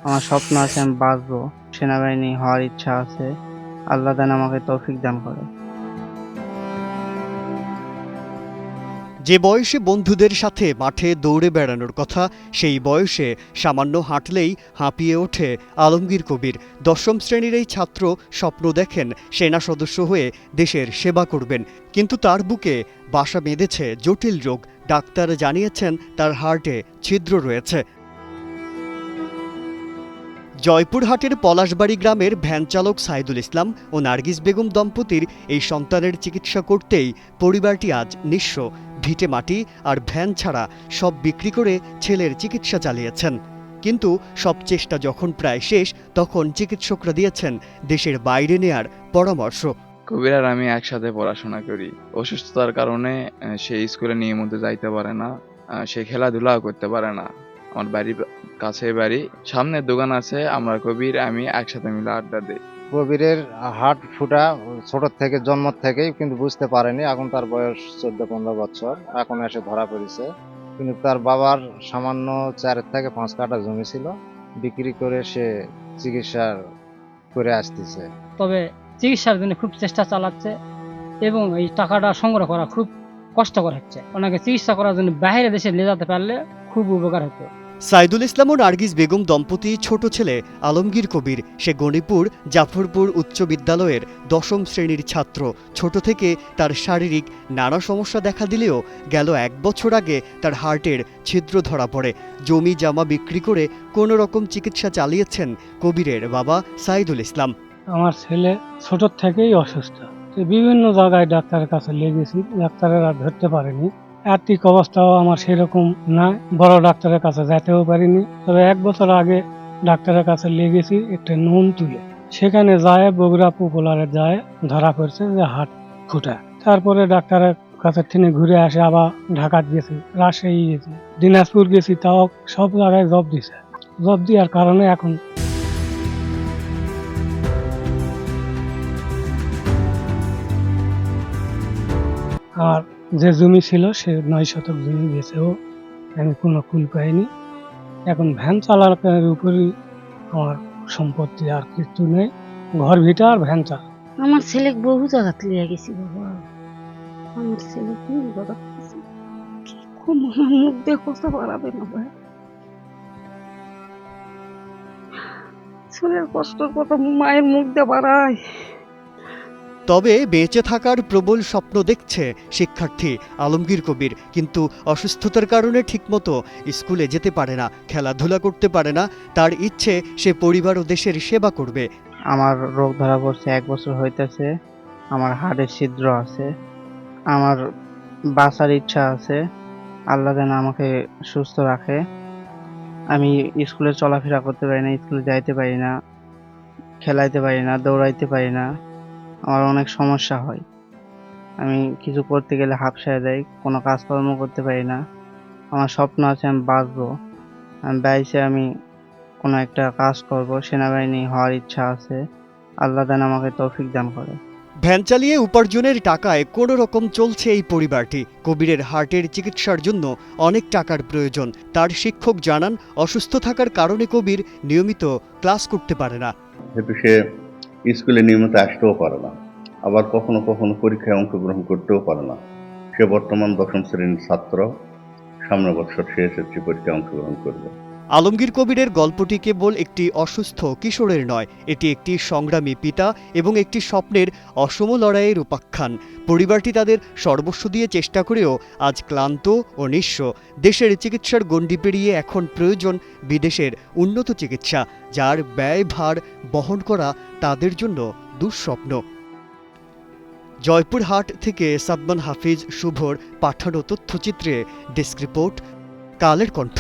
আমার স্বপ্ন আছে আমি বাঁচবো, সেনাবাহিনী হওয়ার ইচ্ছা আছে। আল্লাহ যেন আমাকে তৌফিক দান করে। যে বয়সে বন্ধুদের সাথে মাঠে দৌড়ে বেড়ানোর কথা, সেই বয়সে সামান্য হাঁটলেই হাঁপিয়ে ওঠে আলমগীর কবির। দশম শ্রেণীর এই ছাত্র স্বপ্ন দেখেন সেনা সদস্য হয়ে দেশের সেবা করবেন, কিন্তু তার বুকে বাসা বেঁধেছে জটিল রোগ। ডাক্তার জানিয়েছেন তার হার্টে ছিদ্র রয়েছে। জয়পুরহাটের পলাশবাড়ি গ্রামের ভ্যান চালক সাইদুল ইসলাম ও নার্গিস বেগম দম্পতির এই সন্তানের চিকিৎসা করতেই পরিবারটি আজ নিঃস্ব। ভিটে মাটি আর ভ্যান ছাড়া সব বিক্রি করে ছেলের চিকিৎসা চালিয়েছেন। কিন্তু সব চেষ্টা যখন প্রায় শেষ, তখন চিকিৎসকরা দিয়েছেন দেশের বাইরে নেয়ার পরামর্শ। কবির আর আমি একসাথে পড়াশোনা করি। অসুস্থতার কারণে সে স্কুলে নিয়মিত যাইতে পারে না, সে খেলাধুলাও করতে পারে না। আমার বাড়ির কাছে বাড়ি, সামনের দোকান আছে, আমরা কবির আমি একসাথে মিলে আড্ডা দিই। কবিরের হার্ট ফুটা ছোট থেকে জন্ম থেকেই, কিন্তু বুঝতে পারেনি। এখন তার বয়স 14-15 বছর, এখন এসে ধরা পড়েছে। কিন্তু তার বাবার সামান্য 4 থেকে 5 কাঠা জমি ছিল, বিক্রি করে সে চিকিৎসা করে আসতেছে। তবে চিকিৎসার জন্য খুব চেষ্টা চালাচ্ছে এবং এই টাকাটা সংগ্রহ করা খুব কষ্টকর হচ্ছে। ওনাকে চিকিৎসা করার জন্য বাইরে দেশে নিয়ে যেতে পারলে খুব উপকার হতো। সাইদুল ইসলাম ও নার্গিস বেগম দম্পতি ছোট ছেলে আলমগীর কবির। সে গণিপুর জাফরপুর উচ্চ বিদ্যালয়ের 10ম শ্রেণীর ছাত্র। ছোট থেকে তার শারীরিক নানা সমস্যা দেখা দিলেও গেল 1 বছর আগে তার হার্টের ছিদ্র ধরা পড়ে। জমি জামা বিক্রি করে কোনো রকম চিকিৎসা চালিয়েছেন কবিরের বাবা সাইদুল ইসলাম। আমার ছেলে ছোট থেকেই অসুস্থ, বিভিন্ন জায়গায় ডাক্তারের কাছে লেগেছি, ডাক্তারেরা ধরতে পারেনি। আর্থিক অবস্থাও আমার সেরকম না, বড় ডাক্তারের কাছে যেতেও পারিনি। তবে 1 বছর আগে ডাক্তারের কাছে লেগেছি একটা নুন তুলে, সেখানে যায় বগুড়া পপুলারে যায় ধরা পড়ছে যে হার্ট ফুটা। তারপরে ডাক্তারের কাছে থেকে ঘুরে আসে, আবার ঢাকা গেছি, রাজশাহী গেছি, দিনাজপুর গেছি, তাও সব জায়গায় জব দিছে। জব দেওয়ার কারণে এখন আর যে জমি ছিল সে 9 শতক জমি বেচেও আমি কোনো কুল পাইনি। এখন ভ্যান চালানোর উপরই আমার সম্পত্তি, আর কিছু নেই। ঘর ভিটা আর ভ্যান চালা। আমার ছেলে বহু জায়গা লিয়ে গেছি বাবা। আমার ছেলে কোন জায়গা খুব আমার মুখ দিয়ে কথা বাড়াবে না ভাই। ছেলের কষ্টের কথা মায়ের মুখ দিয়ে বাড়ায়। তবে বেঁচে থাকার প্রবল স্বপ্ন দেখছে শিক্ষার্থী আলমগীর কবির, কিন্তু অসুস্থতার কারণে ঠিকমতো স্কুলে যেতে পারে না, খেলাধুলা করতে পারে না। তার ইচ্ছে সে পরিবার ও দেশের সেবা করবে। আমার রোগ ধরা পড়ছে 1 বছর হইতেছে। আমার হার্টের ছিদ্র আছে। আমার বাঁচার ইচ্ছা আছে। আল্লাহ যেন আমাকে সুস্থ রাখে। আমি স্কুলে চলাফেরা করতে পারি না, স্কুলে যাইতে পারি না, খেলাইতে পারি না, দৌড়াইতে পারি না। আমার অনেক সমস্যা হয়। আমি কিছু করতে গেলে হাঁপসায় যাই, কোনো কাজকর্ম করতে পারি না। আমার স্বপ্ন আছে আমি বাঁচবো, আমি বাইচে আমি কোনো একটা কাজ করব, সেনাবাহিনী হওয়ার ইচ্ছা আছে। আল্লাহ যেন আমাকে তৌফিক দান করে। ভ্যান চালিয়ে উপার্জনের টাকায় কোনো রকম চলছে এই পরিবারটি। কবিরের হার্টের চিকিৎসার জন্য অনেক টাকার প্রয়োজন। তার শিক্ষক জানান, অসুস্থ থাকার কারণে কবির নিয়মিত ক্লাস করতে পারে না। যেহেতু সে স্কুলে নিয়মিত আসতেও পারে না, আবার কখনো কখনো পরীক্ষায় অংশগ্রহণ করতেও পারে না। সে বর্তমান 10ম শ্রেণীর ছাত্র, সামনের বছর সে এসএসসি পরীক্ষায় অংশগ্রহণ করবে। আলমগীর কবিরের গল্পটি কেবল একটি অসুস্থ কিশোরের নয়, এটি একটি সংগ্রামী পিতা এবং একটি স্বপ্নের অসম লড়াইয়ের উপাখ্যান। পরিবারটি তাদের সর্বস্ব দিয়ে চেষ্টা করেও আজ ক্লান্ত ও নিঃস্ব। দেশের চিকিৎসার গণ্ডি পেরিয়ে এখন প্রয়োজন বিদেশের উন্নত চিকিৎসা, যার ব্যয়ভার বহন করা তাদের জন্য দুঃস্বপ্ন। জয়পুরহাট থেকে সাদমান হাফিজ শুভর পাঠানো তথ্যচিত্রে ডেস্ক রিপোর্ট, কালের কণ্ঠ।